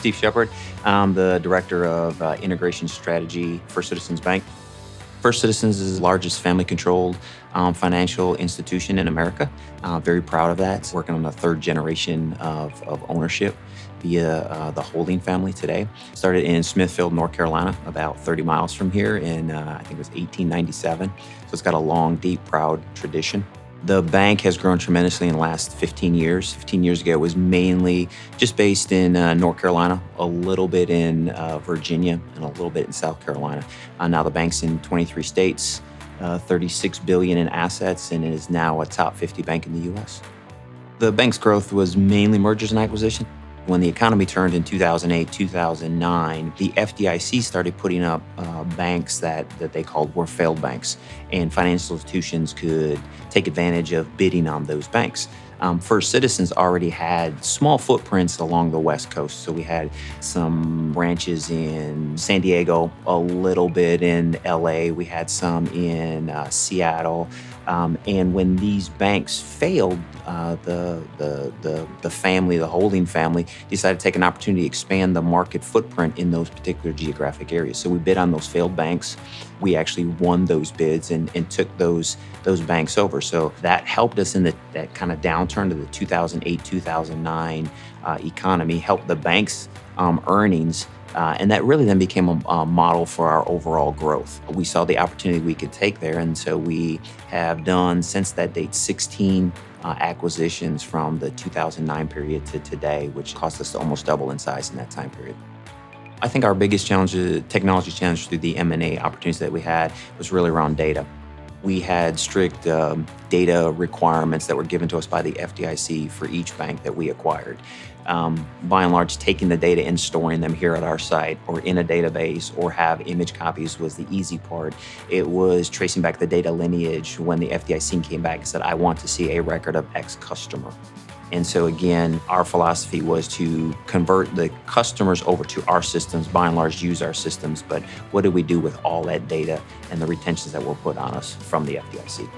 Steve Shepard. I'm the Director of Integration Strategy for Citizens Bank. First Citizens is the largest family-controlled financial institution in America. Very proud of that. It's working on the third generation of ownership via the holding family today. Started in Smithfield, North Carolina, about 30 miles from here in, I think it was 1897. So it's got a long, deep, proud tradition. The bank has grown tremendously in the last 15 years. 15 years ago, it was mainly just based in North Carolina, a little bit in Virginia, and a little bit in South Carolina. Now the bank's in 23 states, $36 billion in assets, and it is now a top 50 bank in the U.S. The bank's growth was mainly mergers and acquisition. When the economy turned in 2008, 2009, the FDIC started putting up banks that they called were failed banks, and financial institutions could take advantage of bidding on those banks. First Citizens already had small footprints along the West Coast. So we had some branches in San Diego, a little bit in LA, we had some in Seattle. And when these banks failed, the family, the holding family, decided to take an opportunity to expand the market footprint in those particular geographic areas. So we bid on those failed banks. We actually won those bids and took those banks over. So that helped us in that kind of downturn to the 2008, 2009 economy, helped the bank's earnings. And that really then became a model for our overall growth. We saw the opportunity we could take there, and so we have done, since that date, 16 acquisitions from the 2009 period to today, which cost us to almost double in size in that time period. I think our biggest challenge, technology challenge through the M&A opportunities that we had, was really around data. We had strict data requirements that were given to us by the FDIC for each bank that we acquired. By and large, taking the data and storing them here at our site or in a database or have image copies was the easy part. It was tracing back the data lineage when the FDIC came back and said, I want to see a record of X customer. And so again, our philosophy was to convert the customers over to our systems, by and large use our systems, but what do we do with all that data and the retentions that were put on us from the FDIC?